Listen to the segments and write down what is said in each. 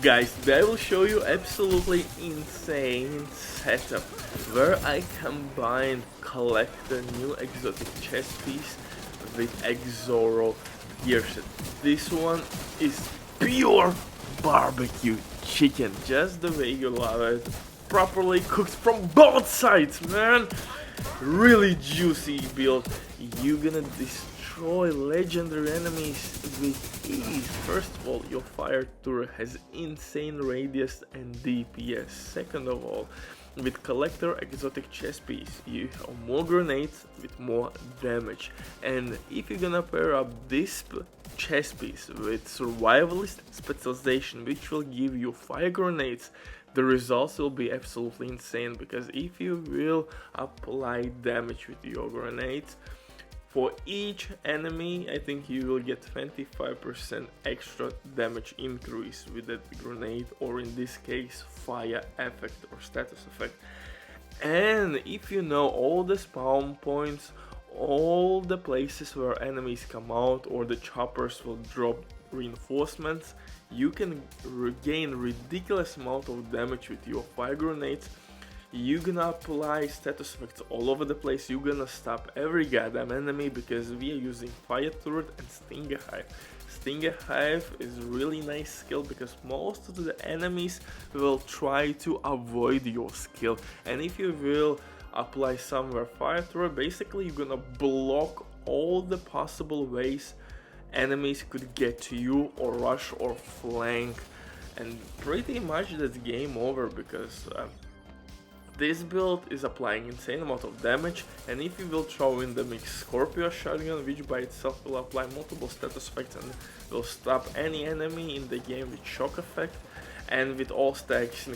Guys, today I will show you absolutely insane setup where I combine collect a new exotic chess piece with EXURO gear set. This one is pure barbecue chicken, just the way you love it, properly cooked from both sides, man. Really juicy build. You're gonna destroy legendary enemies with ease. First of all, your fire turret has insane radius and DPS. Second of all, with collector exotic chess piece, you have more grenades with more damage. And if you're gonna pair up this chess piece with survivalist specialization, which will give you fire grenades, the results will be absolutely insane, because if you will apply damage with your grenades, for each enemy, I think you will get 25% extra damage increase with that grenade, or in this case, fire effect or status effect. And if you know all the spawn points, all the places where enemies come out, or the choppers will drop reinforcements, you can regain ridiculous amount of damage with your fire grenades. You're gonna apply status effects all over the place. You're gonna stop every goddamn enemy, because we are using fire turret and stinger hive. Stinger hive is really nice skill, because most of the enemies will try to avoid your skill, and if you will apply somewhere fire turret, basically you're gonna block all the possible ways enemies could get to you or rush or flank, and pretty much that's game over, because this build is applying insane amount of damage. And if you will throw in the mix Scorpio shotgun, which by itself will apply multiple status effects and will stop any enemy in the game with shock effect, and with all stacks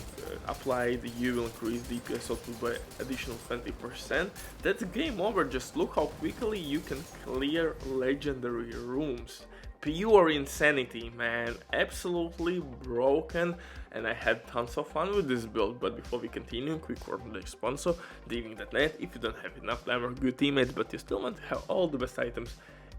applied, you will increase DPS output by additional 20%. That's game over. Just look how quickly you can clear legendary rooms. Pure insanity, man. Absolutely broken, and I had tons of fun with this build. But before we continue, quick word from the sponsor, Diving.net. If you don't have enough time or good teammates, but you still want to have all the best items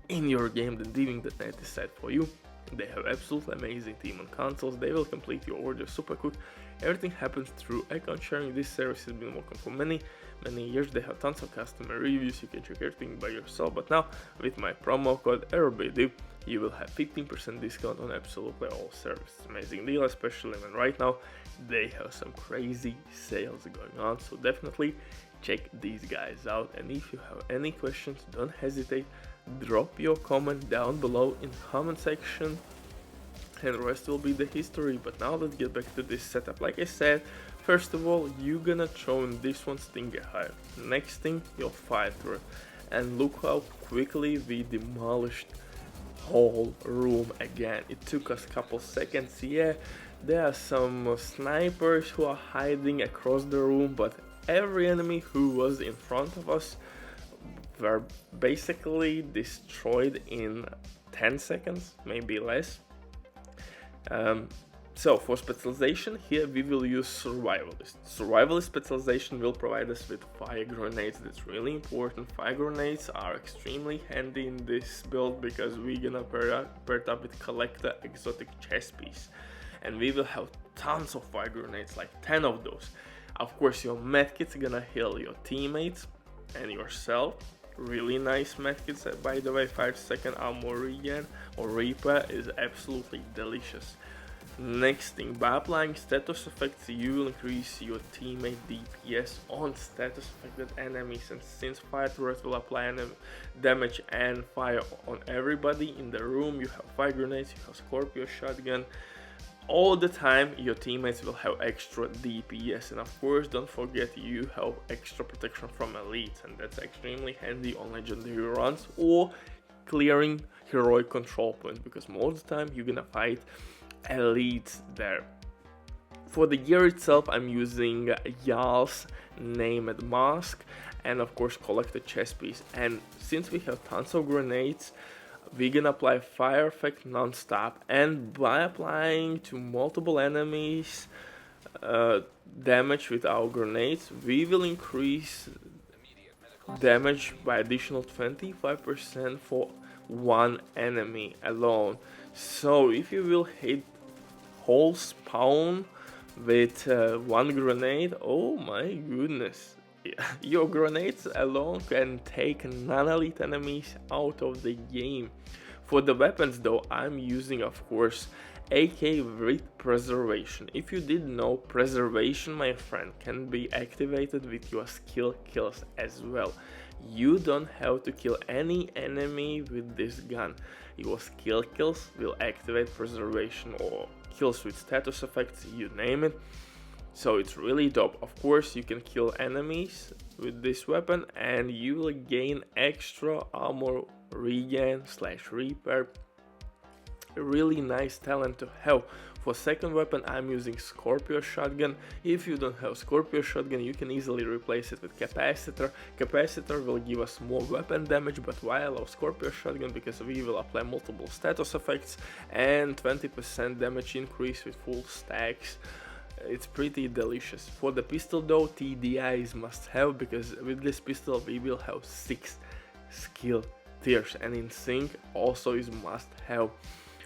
in your game, then Diving.net is set for you. They have absolutely amazing team on consoles. They will complete your order super quick. Everything happens through account sharing. This service has been working for many years. They have tons of customer reviews. You can check everything by yourself. But now with my promo code ERBIDIV, you will have 15% discount on absolutely all services. Amazing deal, especially when right now they have some crazy sales going on. So definitely check these guys out. And if you have any questions, don't hesitate. Drop your comment down below in the comment section, and the rest will be the history. But now let's get back to this setup. Like I said, first of all, you're gonna throw in this one stinger hive. Next thing, your fire turret. And look how quickly we demolished whole room again. It took us a couple seconds. Yeah, there are some snipers who are hiding across the room, but every enemy who was in front of us were basically destroyed in 10 seconds, maybe less. So for specialization, here we will use survivalist. Survivalist specialization will provide us with fire grenades. That's really important. Fire grenades are extremely handy in this build, because we're gonna pair it up with collector exotic chess piece, and we will have tons of fire grenades, like 10 of those. Of course, your medkits are gonna heal your teammates and yourself. Really nice medkits, by the way. 5-second armor regen or repair is absolutely delicious. Next thing, by applying status effects, you will increase your teammate DPS on status affected enemies, and since fire turret will apply damage and fire on everybody in the room, you have fire grenades, you have Scorpio shotgun. All the time your teammates will have extra DPS, and of course don't forget you have extra protection from elites, and that's extremely handy on legendary runs or clearing heroic control points, because most of the time you're gonna fight elites there. For the gear itself, I'm using Yal's named mask, and of course collected chess piece. And since we have tons of grenades, we're gonna apply fire effect non-stop, and by applying to multiple enemies damage with our grenades, we will increase damage by additional 25% for one enemy alone. So if you will hit whole spawn with one grenade. Oh my goodness. Your grenades alone can take non-elite enemies out of the game. For the weapons though, I'm using of course AK with preservation. If you didn't know, preservation, my friend, can be activated with your skill kills as well. You don't have to kill any enemy with this gun. Your skill kills will activate preservation, or kills with status effects, you name it. So it's really dope. Of course, you can kill enemies with this weapon and you will gain extra armor regen / repair. A really nice talent to have. For second weapon, I'm using Scorpio shotgun. If you don't have Scorpio shotgun, you can easily replace it with capacitor. Capacitor will give us more weapon damage, but why I love Scorpio shotgun? Because we will apply multiple status effects and 20% damage increase with full stacks. It's pretty delicious. For the pistol though, TDI is must have, because with this pistol we will have 6 skill tiers, and in sync also is must have.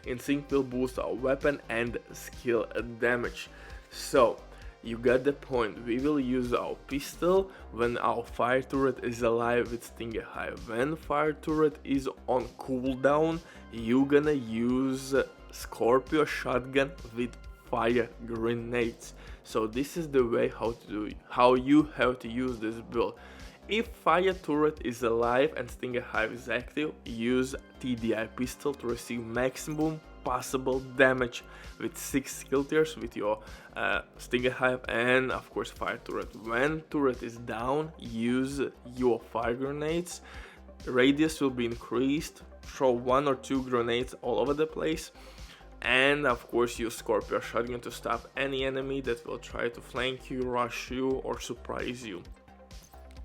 In sync will boost our weapon and skill damage. So you got the point. We will use our pistol when our fire turret is alive with Stinger Hive. When fire turret is on cooldown, you gonna use Scorpio shotgun with fire grenades. So this is the way how you have to use this build. If fire turret is alive and Stinger Hive is active, use TDI pistol to receive maximum possible damage with 6 skill tiers with your Stinger Hive and of course fire turret. When turret is down, use your fire grenades. Radius will be increased, throw 1 or 2 grenades all over the place, and of course use Scorpio shotgun to stop any enemy that will try to flank you, rush you or surprise you.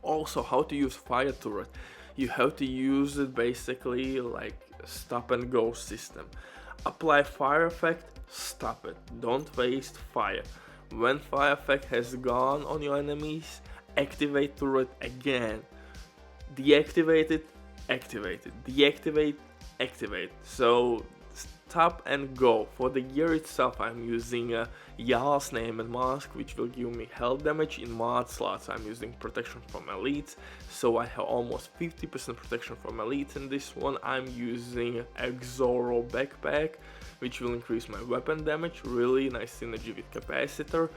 Also, how to use fire turret. You have to use it basically like stop and go system. Apply fire effect, stop it, don't waste fire. When fire effect has gone on your enemies, activate turret again. Deactivate it, activate it, deactivate, activate. So stop and go. For the gear itself, I'm using Yal's name and mask, which will give me health damage. In mod slots, I'm using protection from elites, so I have almost 50% protection from elites. In this one, I'm using EXURO backpack, which will increase my weapon damage. Really nice synergy with capacitor.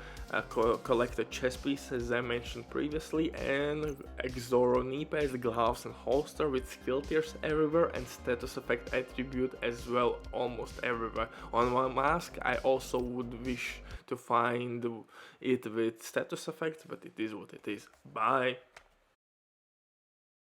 Collect a chest piece, as I mentioned previously, and EXURO knee pads, gloves and holster with skill tiers everywhere and status effect attribute as well almost everywhere. On my mask, I also would wish to find it with status effects, but it is what it is. Bye!